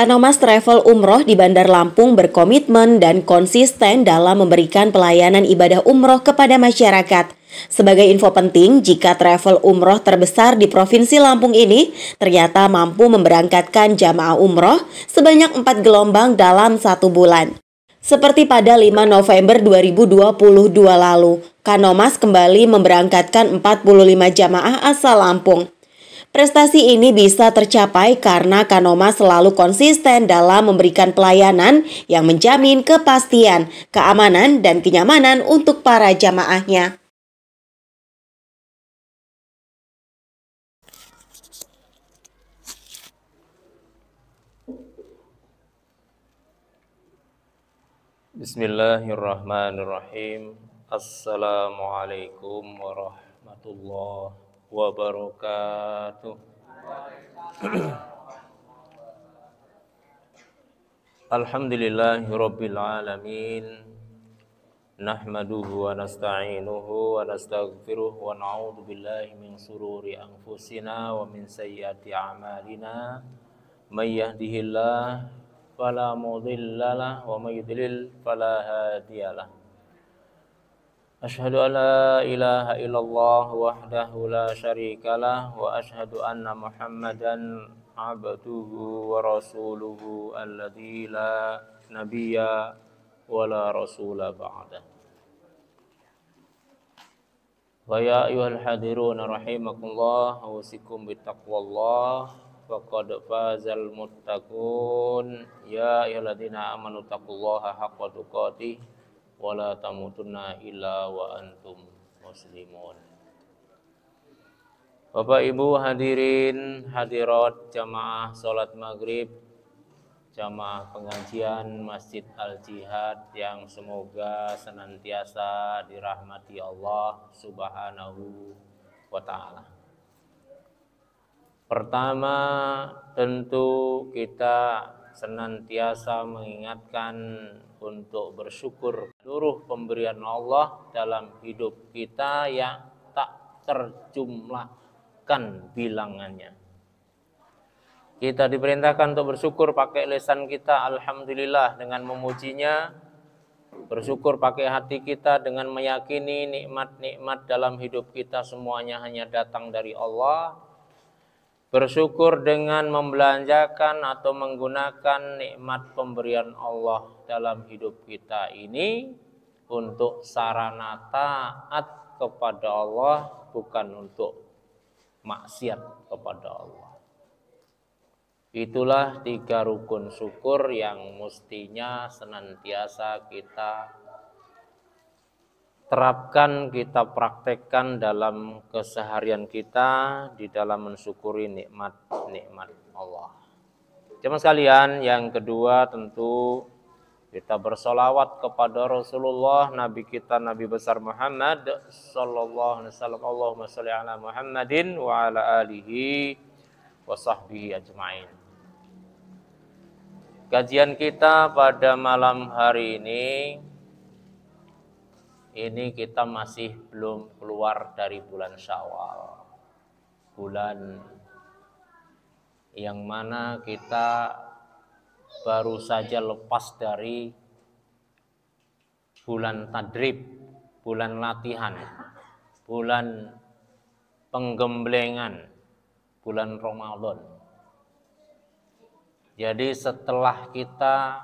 Kanomas Travel Umroh di Bandar Lampung berkomitmen dan konsisten dalam memberikan pelayanan ibadah umroh kepada masyarakat. Sebagai info penting, jika travel umroh terbesar di Provinsi Lampung ini ternyata mampu memberangkatkan jamaah umroh sebanyak 4 gelombang dalam 1 bulan. Seperti pada 5 November 2022 lalu, Kanomas kembali memberangkatkan 45 jamaah asal Lampung. Prestasi ini bisa tercapai karena Kanomas selalu konsisten dalam memberikan pelayanan yang menjamin kepastian, keamanan, dan kenyamanan untuk para jamaahnya. Bismillahirrahmanirrahim. Assalamualaikum warahmatullahi wabarakatuh. Alhamdulillahirabbil alamin. Nahmaduhu wa nasta'inuhu wa nastaghfiruh wa na'udzu billahi min shururi anfusina wa min sayyiati a'malina. May yahdihillahu fala mudhillalah wa may yudlil fala hadiyalah. Asyhadu an la ilaha illallah wahdahu la syarikalah wa asyhadu anna Muhammadan abduhu wa rasuluhu alladzi la nabiyya wa la rasula ba'da. Wa ya ayyuhal hadirun rahimakumullah usikum bittaqwallah faqad fazal muttaqun ya ayyuhalladzina amanu taqullaha haqqa tuqatih wala tamutunna illa wa antum muslimun. Bapak Ibu hadirin hadirat jamaah salat maghrib, jamaah pengajian Masjid Al-Jihad yang semoga senantiasa dirahmati Allah Subhanahu wa ta'ala. Pertama, tentu kita senantiasa mengingatkan untuk bersyukur seluruh pemberian Allah dalam hidup kita yang tak terjumlahkan bilangannya. Kita diperintahkan untuk bersyukur pakai lisan kita, alhamdulillah, dengan memujinya. Bersyukur pakai hati kita dengan meyakini nikmat-nikmat dalam hidup kita semuanya hanya datang dari Allah. Bersyukur dengan membelanjakan atau menggunakan nikmat pemberian Allah dalam hidup kita ini untuk sarana taat kepada Allah, bukan untuk maksiat kepada Allah. Itulah 3 rukun syukur yang mestinya senantiasa kita terapkan, kita praktekkan dalam keseharian kita di dalam mensyukuri nikmat-nikmat Allah. Jemaah sekalian, yang kedua tentu kita bersolawat kepada Rasulullah, Nabi kita, Nabi besar Muhammad sallallahu alaihi wasallam. Allahumma sholli ala Muhammadin wa ala alihi wa sahbihi ajmain. Kajian kita pada malam hari ini kita masih belum keluar dari bulan Syawal. Bulan yang mana kita baru saja lepas dari bulan tadrib, bulan latihan, bulan penggemblengan, bulan Ramadan. Jadi setelah kita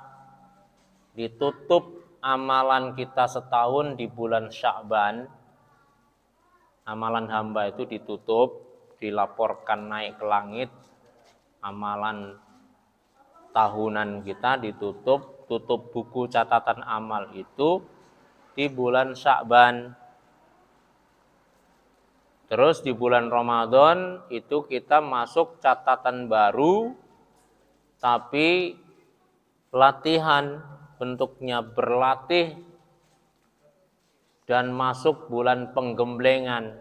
ditutup amalan kita setahun di bulan Sya'ban, amalan hamba itu ditutup, dilaporkan naik ke langit, amalan tahunan kita ditutup, tutup buku catatan amal itu di bulan Sya'ban. Terus di bulan Ramadan itu kita masuk catatan baru, tapi latihan, bentuknya berlatih dan masuk bulan penggemblengan.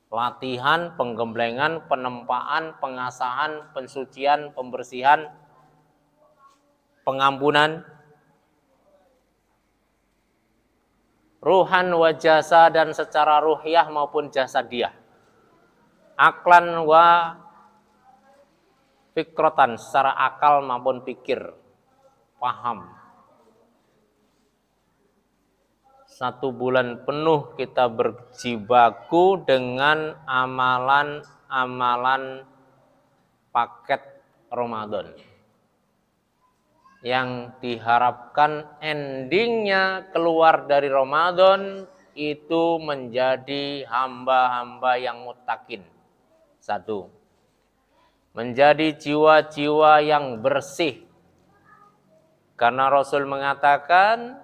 Latihan, penggemblengan, penempaan, pengasahan, pensucian, pembersihan, pengampunan, ruhan wa jasa, dan secara ruhiyah maupun jasadiah. Aklan wa fikrotan secara akal maupun pikir, paham. 1 bulan penuh kita berjibaku dengan amalan-amalan paket Ramadan. Yang diharapkan endingnya keluar dari Ramadan itu menjadi hamba-hamba yang muttaqin. 1. Menjadi jiwa-jiwa yang bersih. Karena Rasul mengatakan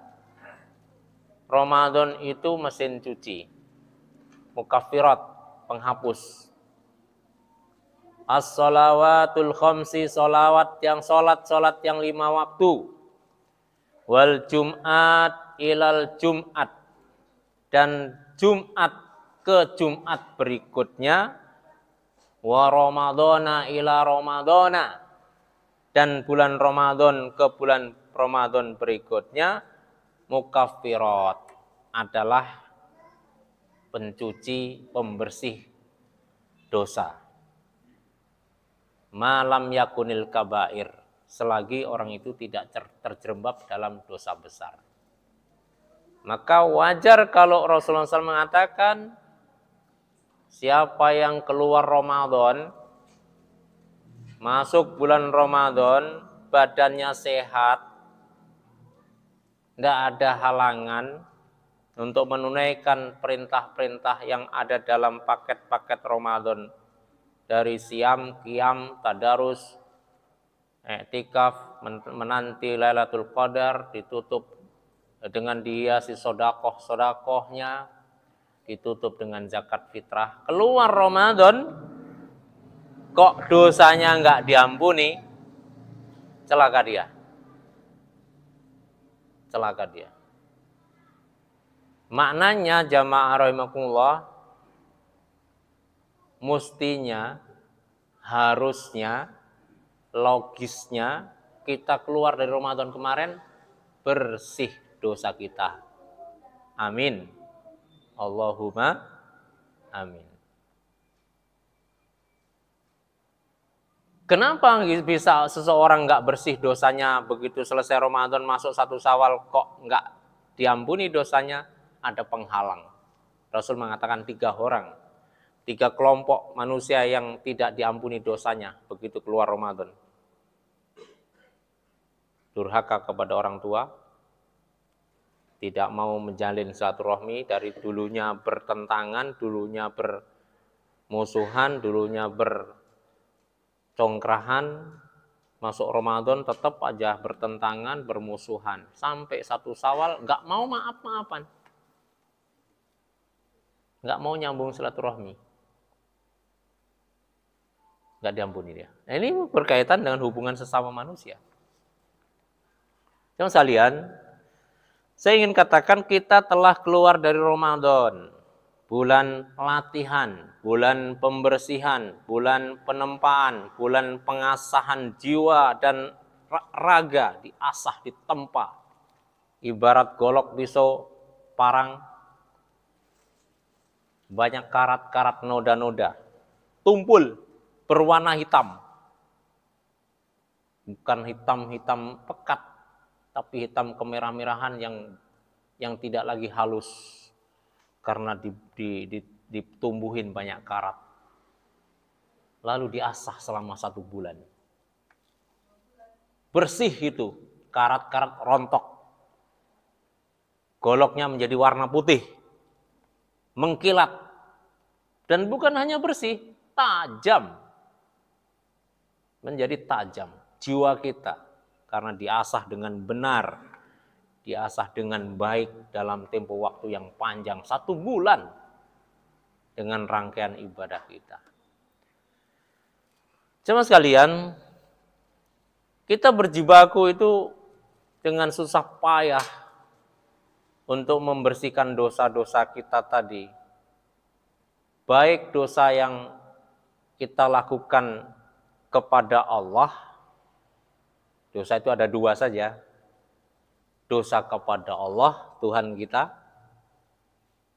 Ramadan itu mesin cuci. Mukaffirat, penghapus. As-salawatul khamsi, salat yang 5 waktu. Wal jum'at ilal jum'at, dan Jumat ke Jumat berikutnya. Wa ramadhana ila ramadhana, dan bulan Ramadan ke bulan Ramadan berikutnya. Mukaffirat adalah pencuci, pembersih dosa. Malam yakunil kabair, selagi orang itu tidak terjerembab dalam dosa besar. Maka wajar kalau Rasulullah SAW mengatakan siapa yang keluar Ramadan, masuk bulan Ramadan, badannya sehat, tidak ada halangan untuk menunaikan perintah-perintah yang ada dalam paket-paket Ramadan. Dari siam, qiyam, tadarus, i'tikaf, menanti Lailatul Qadar, ditutup dengan dihiasi sodakoh-sodakohnya, ditutup dengan zakat fitrah. Keluar Ramadan, kok dosanya nggak diampuni, celaka dia. Celaka dia. Maknanya jamaah rahimakumullah, mestinya, harusnya, logisnya kita keluar dari Ramadan kemarin bersih dosa kita. Amin. Allahumma amin. Kenapa bisa seseorang nggak bersih dosanya begitu selesai Ramadan masuk 1 Syawal kok nggak diampuni dosanya? Ada penghalang. Rasul mengatakan 3 orang. 3 kelompok manusia yang tidak diampuni dosanya begitu keluar Ramadan. Durhaka kepada orang tua, tidak mau menjalin silaturahmi, dari dulunya bertentangan, dulunya bermusuhan, dulunya bercongkrahan, masuk Ramadan tetap aja bertentangan, bermusuhan. Sampai 1 Syawal nggak mau maaf-maafan. Nggak mau nyambung silaturahmi. Nggak diampuni dia. Nah, ini berkaitan dengan hubungan sesama manusia. Teman sekalian, saya ingin katakan kita telah keluar dari Ramadan. Bulan latihan, bulan pembersihan, bulan penempaan, bulan pengasahan jiwa dan raga, diasah, ditempa. Ibarat golok pisau parang, banyak karat-karat noda-noda, tumpul, berwarna hitam. Bukan hitam-hitam pekat, tapi hitam kemerah-merahan yang tidak lagi halus karena ditumbuhin banyak karat. Lalu diasah selama 1 bulan. Bersih itu, karat-karat rontok. Goloknya menjadi warna putih, mengkilat. Dan bukan hanya bersih, tajam. Menjadi tajam jiwa kita karena diasah dengan benar, diasah dengan baik dalam tempo waktu yang panjang, 1 bulan dengan rangkaian ibadah kita. Jemaah sekalian, kita berjibaku itu dengan susah payah untuk membersihkan dosa-dosa kita tadi. Baik dosa yang kita lakukan kepada Allah, dosa itu ada 2 saja. Dosa kepada Allah, Tuhan kita,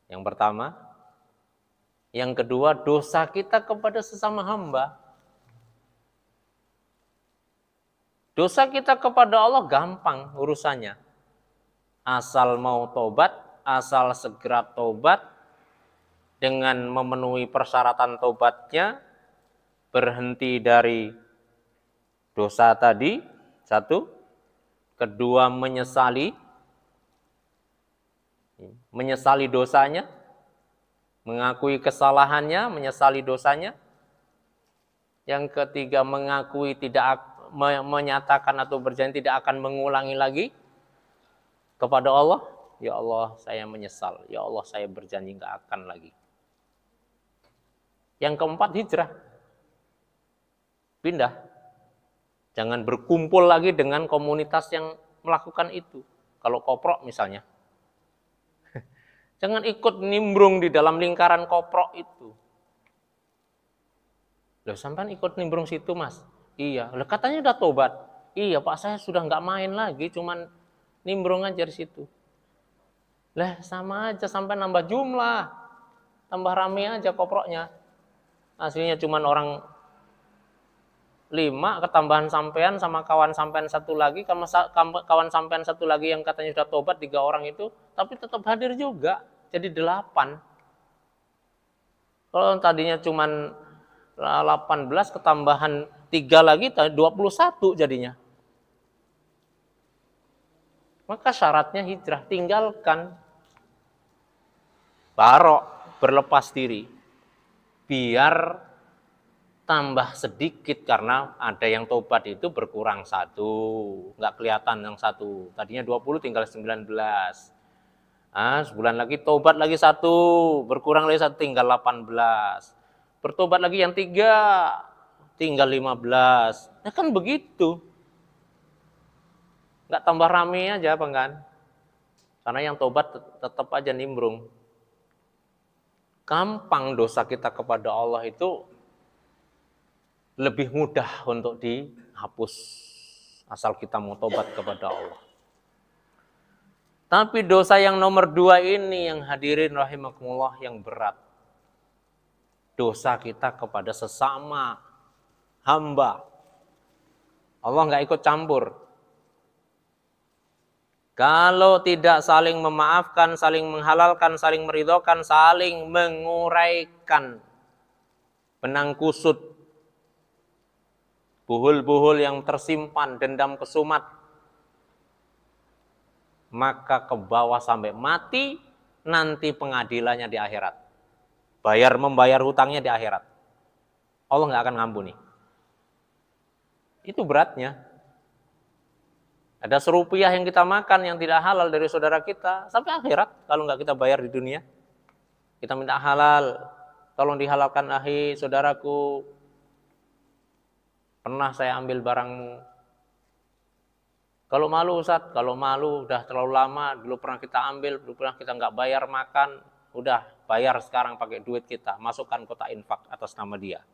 yang pertama. Yang kedua, dosa kita kepada sesama hamba. Dosa kita kepada Allah gampang urusannya. Asal mau tobat, asal segera tobat dengan memenuhi persyaratan tobatnya, berhenti dari dosa tadi, satu. Kedua, menyesali dosanya, mengakui kesalahannya, menyesali dosanya. Yang ketiga, mengakui menyatakan atau berjanji tidak akan mengulangi lagi kepada Allah. Ya Allah, saya menyesal. Ya Allah, saya berjanji nggak akan lagi. Yang keempat, hijrah. Pindah. Jangan berkumpul lagi dengan komunitas yang melakukan itu. Kalau koprok misalnya. Jangan ikut nimbrung di dalam lingkaran koprok itu. Loh, sampean ikut nimbrung situ, Mas? Iya. Loh, katanya udah tobat. Iya, Pak, saya sudah nggak main lagi, cuman nimbrung aja di situ. Lah, sama aja, sampai nambah jumlah. Tambah rame aja koproknya. Aslinya cuman orang 5, ketambahan sampean sama kawan sampean satu lagi, kawan sampean satu lagi yang katanya sudah tobat 3 orang itu, tapi tetap hadir juga, jadi 8. Kalau tadinya cuman 18, ketambahan 3 lagi, 21 jadinya. Maka syaratnya hijrah, tinggalkan. Barok, berlepas diri. Biar tambah sedikit, karena ada yang tobat itu berkurang 1, nggak kelihatan yang 1. Tadinya 20 tinggal 19. Sebulan lagi tobat lagi 1, berkurang lagi 1 tinggal 18. Bertobat lagi yang 3 tinggal 15. Nah kan begitu. Nggak tambah rame aja, Bang, kan? Karena yang tobat tetap aja nimbrung. Gampang dosa kita kepada Allah itu lebih mudah untuk dihapus asal kita mau tobat kepada Allah. Tapi dosa yang nomor 2 ini yang hadirin rahimakumullah yang berat. Dosa kita kepada sesama hamba. Allah nggak ikut campur. Kalau tidak saling memaafkan, saling menghalalkan, saling meridhokan, saling menguraikan benang kusut, buhul-buhul yang tersimpan, dendam kesumat, maka ke bawah sampai mati, nanti pengadilannya di akhirat. Membayar hutangnya di akhirat. Allah nggak akan ngampuni. Itu beratnya. Ada serupiah yang kita makan yang tidak halal dari saudara kita, sampai akhirat kalau nggak kita bayar di dunia. Kita minta halal, tolong dihalalkan ahi, saudaraku. Pernah saya ambil barangmu. Kalau malu, Ustaz, kalau malu udah terlalu lama, dulu pernah kita ambil, dulu pernah kita nggak bayar makan, udah bayar sekarang pakai duit kita, masukkan kotak infak atas nama dia.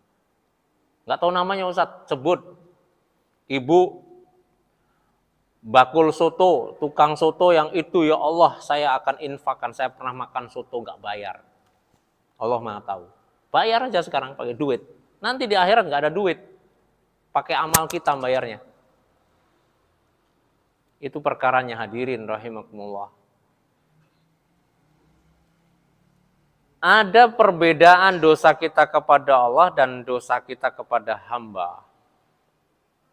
Nggak tahu namanya, Ustaz, sebut. Ibu bakul soto, tukang soto yang itu, ya Allah, saya akan infakkan, saya pernah makan soto nggak bayar. Allah Maha tahu. Bayar aja sekarang pakai duit. Nanti di akhirat nggak ada duit. Pakai amal kita bayarnya. Itu perkaranya hadirin rahimakumullah. Ada perbedaan dosa kita kepada Allah dan dosa kita kepada hamba.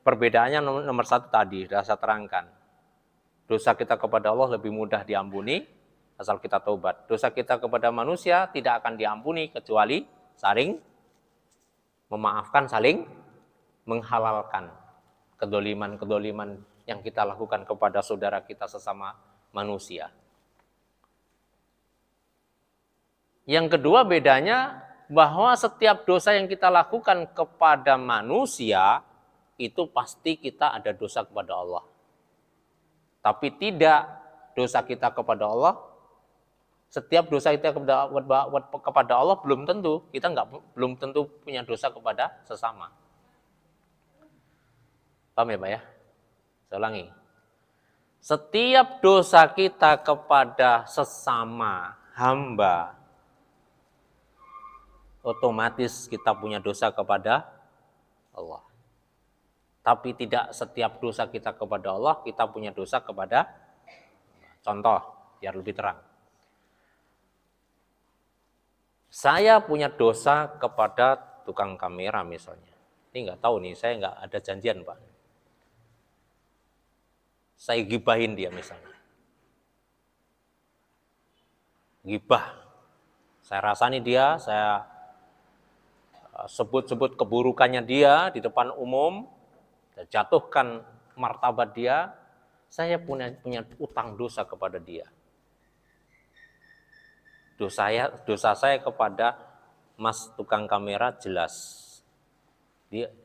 Perbedaannya nomor 1 tadi, sudah saya terangkan. Dosa kita kepada Allah lebih mudah diampuni, asal kita tobat. Dosa kita kepada manusia tidak akan diampuni, kecuali saling memaafkan, saling menghalalkan kedoliman-kedoliman yang kita lakukan kepada saudara kita sesama manusia. Yang kedua bedanya, bahwa setiap dosa yang kita lakukan kepada manusia, itu pasti kita ada dosa kepada Allah. Tapi tidak dosa kita kepada Allah, setiap dosa kita kepada Allah belum tentu, kita belum tentu punya dosa kepada sesama. Paham ya Pak ya? Saya ulangi. Setiap dosa kita kepada sesama hamba, otomatis kita punya dosa kepada Allah. Tapi tidak setiap dosa kita kepada Allah, kita punya dosa kepada. Contoh, biar lebih terang. Saya punya dosa kepada tukang kamera misalnya. Ini nggak tahu nih, saya nggak ada janjian Pak. Saya gibahin dia misalnya. Gibah. Saya rasani dia, saya sebut-sebut keburukannya dia di depan umum, jatuhkan martabat dia, saya punya utang dosa kepada dia. Dosa saya kepada Mas tukang kamera jelas.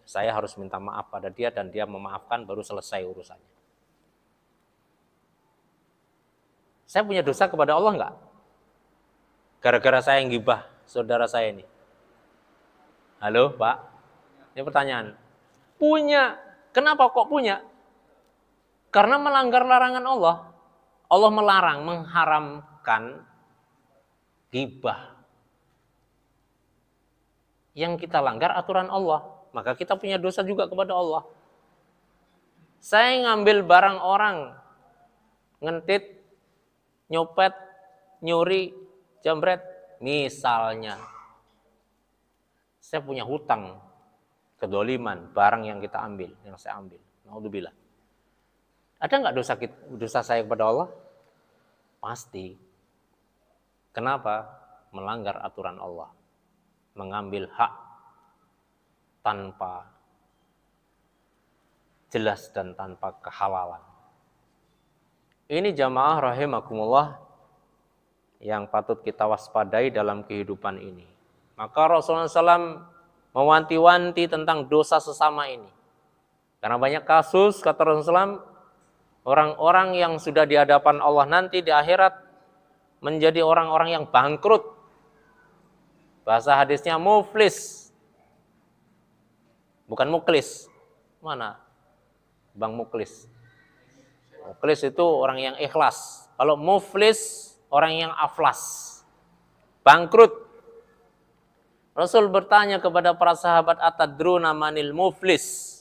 Saya harus minta maaf pada dia dan dia memaafkan, baru selesai urusannya. Saya punya dosa kepada Allah enggak? Gara-gara saya yang gibah saudara saya ini. Halo Pak, ini pertanyaan. Punya. Kenapa kok punya? Karena melanggar larangan Allah. Allah melarang, mengharamkan ghibah. Yang kita langgar aturan Allah, maka kita punya dosa juga kepada Allah. Saya ngambil barang orang, ngentit, nyopet, nyuri, jambret, misalnya. Saya punya hutang, kedoliman, barang yang kita ambil, yang saya ambil. Naudzubillah. Ada nggak dosa saya kepada Allah? Pasti. Kenapa? Melanggar aturan Allah. Mengambil hak tanpa jelas dan tanpa kehalalan. Ini jamaah rahimakumullah yang patut kita waspadai dalam kehidupan ini. Maka Rasulullah SAW mewanti-wanti tentang dosa sesama ini. Karena banyak kasus, kata Rasulullah SAW, orang-orang yang sudah di hadapan Allah nanti di akhirat menjadi orang-orang yang bangkrut. Bahasa hadisnya muflis. Bukan muklis. Mana? Bang muklis. Muklis itu orang yang ikhlas. Kalau muflis, orang yang aflas. Bangkrut. Rasul bertanya kepada para sahabat, atadruna manil muflis?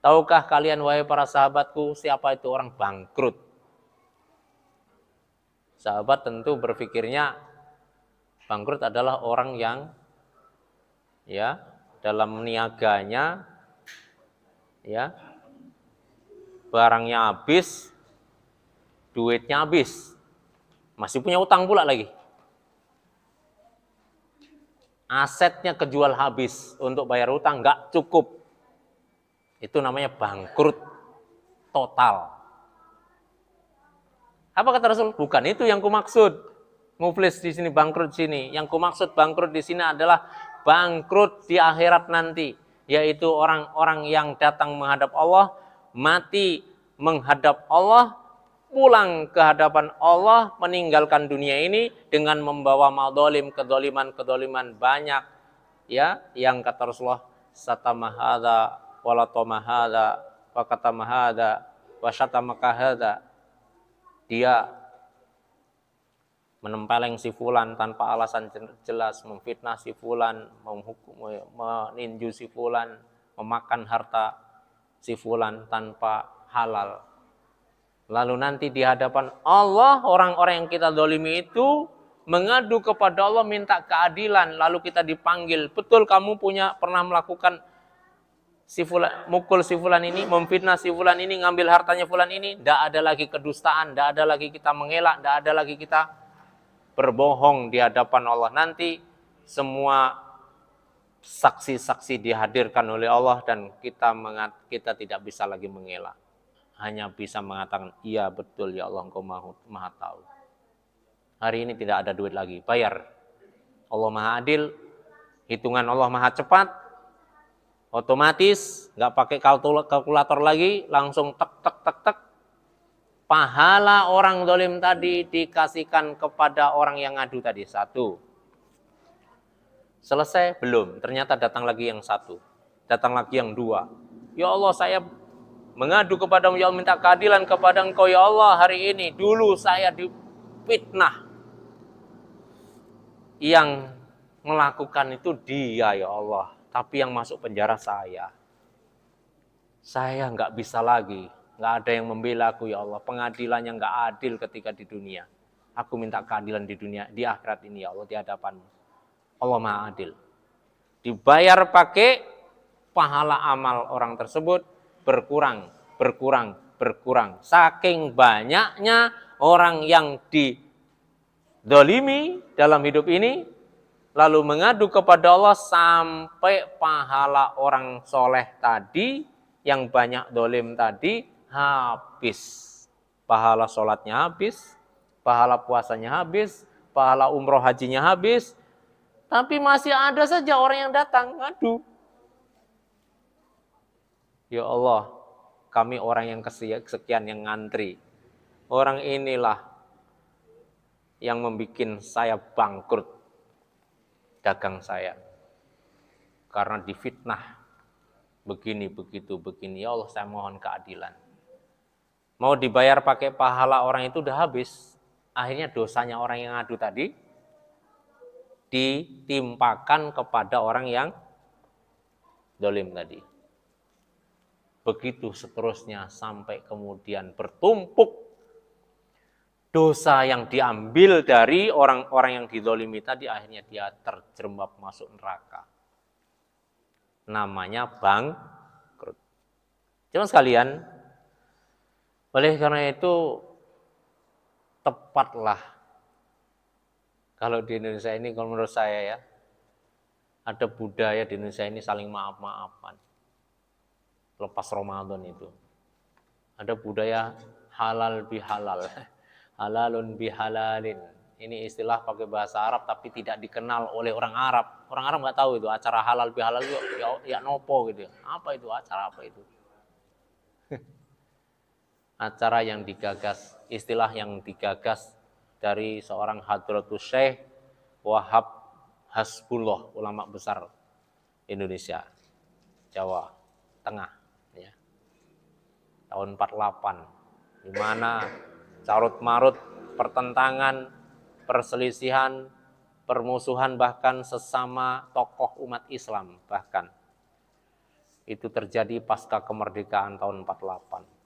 Tahukah kalian wahai para sahabatku siapa itu orang bangkrut? Sahabat tentu berpikirnya bangkrut adalah orang yang ya dalam niaganya ya barangnya habis, duitnya habis, masih punya utang pula lagi. Asetnya kejual habis untuk bayar utang nggak cukup. Itu namanya bangkrut total. Apa kata Rasul? Bukan itu yang kumaksud. Muflis di sini, bangkrut di sini. Yang kumaksud bangkrut di sini adalah bangkrut di akhirat nanti, yaitu orang-orang yang datang menghadap Allah, mati menghadap Allah, pulang ke hadapan Allah, meninggalkan dunia ini dengan membawa madzalim, kedoliman banyak, ya, yang kata Rasulullah, satamahada walatomahada wakatamahada wasatamakahada. Dia menempeleng si fulan tanpa alasan jelas, memfitnah si fulan, meninju si fulan, memakan harta si fulan tanpa halal. Lalu nanti di hadapan Allah, orang-orang yang kita dolimi itu mengadu kepada Allah, minta keadilan. Lalu kita dipanggil, betul kamu pernah melakukan si fulan, mukul si fulan ini, memfitnah si fulan ini, ngambil hartanya fulan ini. Tidak ada lagi kedustaan, tidak ada lagi kita mengelak, tidak ada lagi kita berbohong di hadapan Allah. Nanti semua saksi-saksi dihadirkan oleh Allah dan kita tidak bisa lagi mengelak. Hanya bisa mengatakan, iya betul ya Allah, Engkau maha tahu. Hari ini tidak ada duit lagi, bayar. Allah maha adil, hitungan Allah maha cepat, otomatis, nggak pakai kalkulator lagi, langsung tek. Pahala orang zalim tadi dikasihkan kepada orang yang ngadu tadi, 1. Selesai? Belum, ternyata datang lagi yang 1. Datang lagi yang 2. Ya Allah, saya mengadu kepadamu, ya Allah, minta keadilan kepada Engkau ya Allah hari ini. Dulu saya difitnah. Yang melakukan itu dia ya Allah, tapi yang masuk penjara saya. Saya nggak bisa lagi, nggak ada yang membela aku ya Allah. Pengadilannya nggak adil ketika di dunia. Aku minta keadilan di dunia, di akhirat ini ya Allah, di hadapan-Mu. Allah Maha Adil. Dibayar pakai pahala amal orang tersebut berkurang, berkurang, berkurang. Saking banyaknya orang yang didolimi dalam hidup ini, lalu mengadu kepada Allah sampai pahala orang soleh tadi, yang banyak dolim tadi, habis. Pahala sholatnya habis, pahala puasanya habis, pahala umroh hajinya habis, tapi masih ada saja orang yang datang ngadu. Ya Allah, kami orang yang kesekian yang ngantri. Orang inilah yang membuat saya bangkrut dagang saya. Karena difitnah. Begini, begitu, begini. Ya Allah, saya mohon keadilan. Mau dibayar pakai pahala orang itu udah habis. Akhirnya dosanya orang yang ngadu tadi ditimpakan kepada orang yang dolim tadi. Begitu seterusnya sampai kemudian bertumpuk dosa yang diambil dari orang-orang yang didolimi tadi, akhirnya dia terjerembab masuk neraka. Namanya bangkrut. Cuma sekalian, oleh karena itu tepatlah kalau di Indonesia ini, kalau menurut saya ya, ada budaya di Indonesia ini saling maaf-maafan. Lepas Ramadan itu. Ada budaya halal bihalal. Halalun bihalalin. Ini istilah pakai bahasa Arab tapi tidak dikenal oleh orang Arab. Orang Arab nggak tahu itu acara halal bihalal itu ya nopo gitu. Apa itu? Acara apa itu? Acara yang digagas, istilah yang digagas dari seorang Hadratus Syekh Wahab Hasbullah, ulama besar Indonesia, Jawa Tengah, ya. Tahun 48, di mana carut-marut pertentangan, perselisihan, permusuhan bahkan sesama tokoh umat Islam bahkan. Itu terjadi pasca kemerdekaan tahun 48.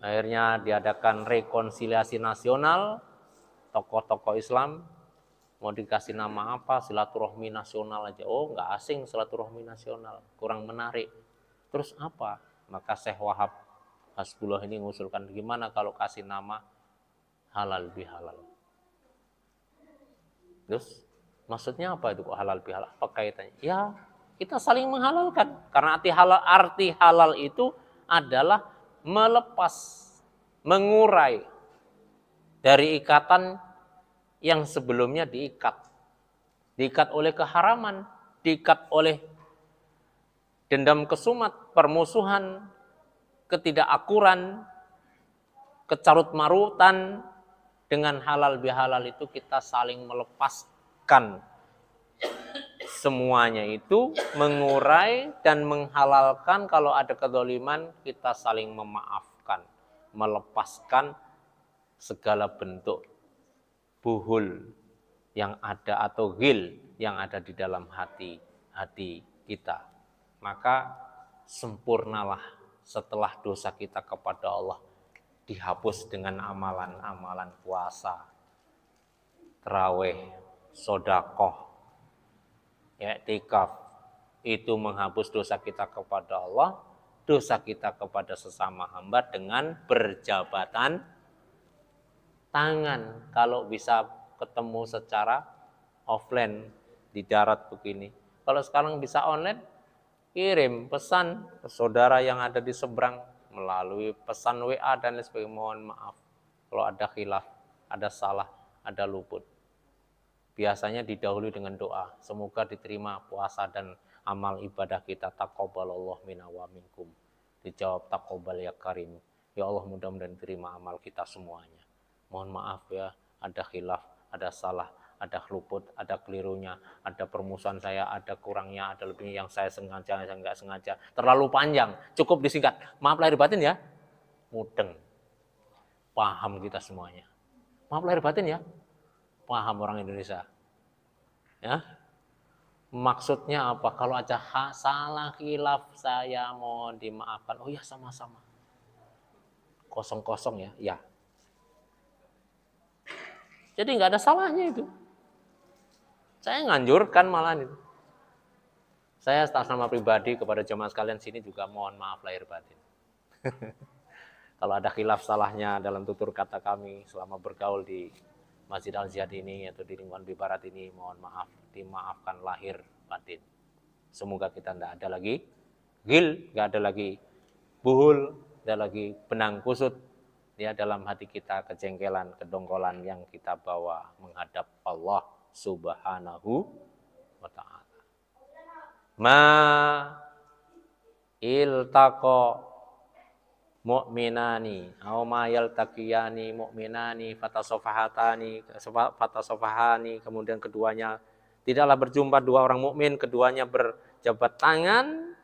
Akhirnya diadakan rekonsiliasi nasional, tokoh-tokoh Islam, mau dikasih nama apa, silaturahmi nasional aja. Oh, nggak asing silaturahmi nasional, kurang menarik. Terus apa? Maka Syekh Wahab Hasbullah ini mengusulkan, gimana kalau kasih nama halal bihalal. Terus maksudnya apa itu kok halal bihalal? Apa kaitannya? Ya, kita saling menghalalkan. Karena arti halal itu adalah melepas, mengurai dari ikatan yang sebelumnya diikat. Diikat oleh keharaman, diikat oleh dendam kesumat, permusuhan, ketidakakuran, kecarut-marutan. Dengan halal bihalal itu kita saling melepaskan semuanya itu, mengurai dan menghalalkan. Kalau ada kezaliman kita saling memaafkan, melepaskan segala bentuk buhul yang ada atau ghil yang ada di dalam hati kita. Maka sempurnalah setelah dosa kita kepada Allah dihapus dengan amalan-amalan puasa, tarawih, sedekah, i'tikaf. Itu menghapus dosa kita kepada Allah, dosa kita kepada sesama hamba dengan berjabatan tangan. Kalau bisa ketemu secara offline di darat begini. Kalau sekarang bisa online, kirim pesan ke saudara yang ada di seberang melalui pesan WA dan lain sebagainya. Mohon maaf kalau ada khilaf, ada salah, ada luput. Biasanya didahului dengan doa, semoga diterima puasa dan amal ibadah kita. Taqabbalallahu minna wa minkum. Dijawab taqabbal ya karim. Ya Allah, mudah-mudahan diterima amal kita semuanya. Mohon maaf ya, ada khilaf, ada salah, ada luput, ada kelirunya, ada permusuhan saya, ada kurangnya, ada lebihnya yang saya sengaja, saya nggak sengaja. Terlalu panjang, cukup disingkat. Maaf lahir batin ya, mudeng. Paham kita semuanya. Maaf lahir batin ya, paham orang Indonesia. Ya, Maksudnya apa? Kalau ada salah khilaf saya mohon dimaafkan. Oh ya, sama-sama. Kosong-kosong ya. Ya. Jadi nggak ada salahnya itu. Saya nganjurkan malah itu. Saya atas nama pribadi kepada jemaah sekalian sini juga mohon maaf lahir batin. Kalau ada khilaf salahnya dalam tutur kata kami selama bergaul di Masjid Al-Jihad ini atau di lingkungan Barat ini, mohon maaf, dimaafkan lahir batin. Semoga kita tidak ada lagi gil, nggak ada lagi buhul, ada lagi benang kusut ya dalam hati kita, kejengkelan, kedongkolan yang kita bawa menghadap Allah Subhanahu wa ta'ala. Ma iltaqa mu'minani aw ma yaltaqiyani mu'minani fatasofahani, kemudian keduanya tidaklah berjumpa dua orang mukmin, keduanya berjabat tangan,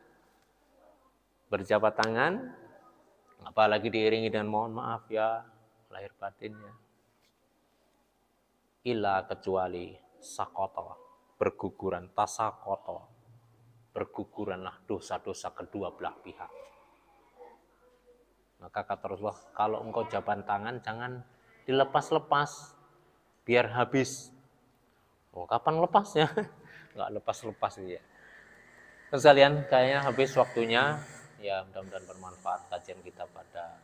apalagi diiringi dengan mohon maaf ya lahir batinnya, illa kecuali sakoto, berguguran, tasakoto, berguguranlah dosa-dosa kedua belah pihak. Maka kata Rasulullah, kalau engkau jabat tangan jangan dilepas-lepas biar habis. Oh, kapan lepasnya? Enggak lepas-lepas ya. Terus kalian kayaknya habis waktunya. Ya, mudah-mudahan bermanfaat kajian kita pada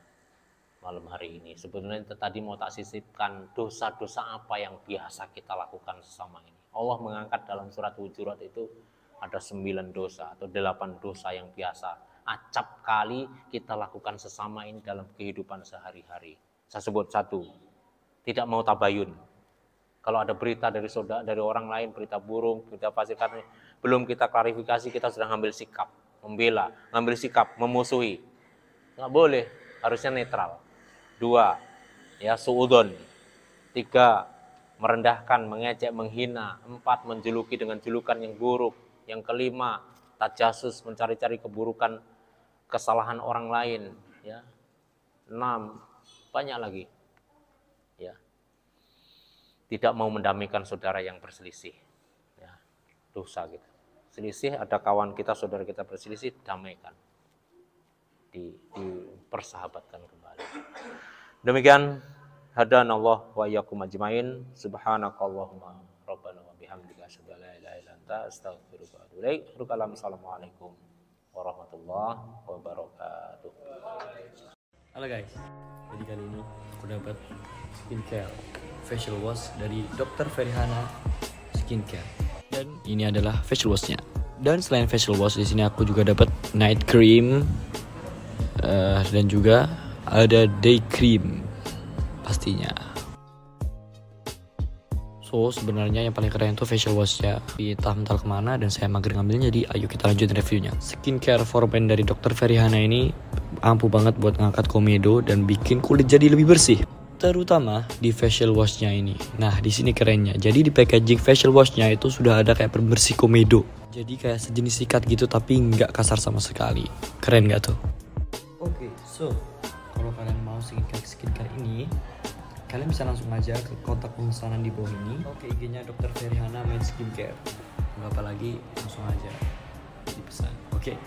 malam hari ini. Sebetulnya tadi mau tak sisipkan dosa-dosa apa yang biasa kita lakukan sesama ini. Allah mengangkat dalam surat Hujurat itu ada 9 dosa atau 8 dosa yang biasa acap kali kita lakukan sesama ini dalam kehidupan sehari-hari. Saya sebut satu, tidak mau tabayun. Kalau ada berita dari saudara, dari orang lain, berita burung, berita fasikat, belum kita klarifikasi, kita sudah ngambil sikap, membela, ngambil sikap, memusuhi. Nggak boleh, harusnya netral. 2, ya suudon. 3, merendahkan, mengejek, menghina. 4, menjuluki dengan julukan yang buruk. Yang 5, tajasus, mencari-cari keburukan, kesalahan orang lain, ya. 6, banyak lagi, ya. Tidak mau mendamaikan saudara yang berselisih, ya. Dosa gitu. Selisih, ada kawan kita, saudara kita berselisih, damaikan, dipersahabatkan kembali. Demikian, hadanallah wa iyyakum ajmain. Subhanakallahumma rabbana wa bihamdika asyhadu an la ilaha illa anta astaghfiruka wa atubu ilaik. Assalamualaikum warahmatullahi wabarakatuh. Halo guys, jadi kali ini aku dapat skincare facial wash dari Dr. Ferihana Skincare, dan ini adalah facial washnya. Dan selain facial wash, di sini aku juga dapat night cream dan juga ada day cream pastinya. So sebenarnya yang paling keren itu facial washnya, entah kemana dan saya mager ngambilnya, jadi ayo kita lanjutin reviewnya. Skincare for men dari Dr. Ferihana ini ampuh banget buat ngangkat komedo dan bikin kulit jadi lebih bersih, terutama di facial washnya ini. Nah di sini kerennya, jadi di packaging facial washnya itu sudah ada kayak pembersih komedo, jadi kayak sejenis sikat gitu tapi nggak kasar sama sekali. Keren nggak tuh? Oke, so kalau kalian mau skincare ini, kalian bisa langsung aja ke kontak pemesanan di bawah ini. Oke, IG-nya Dr. Ferihana Men Skincare. Nggak apa lagi, langsung aja dipesan. Oke.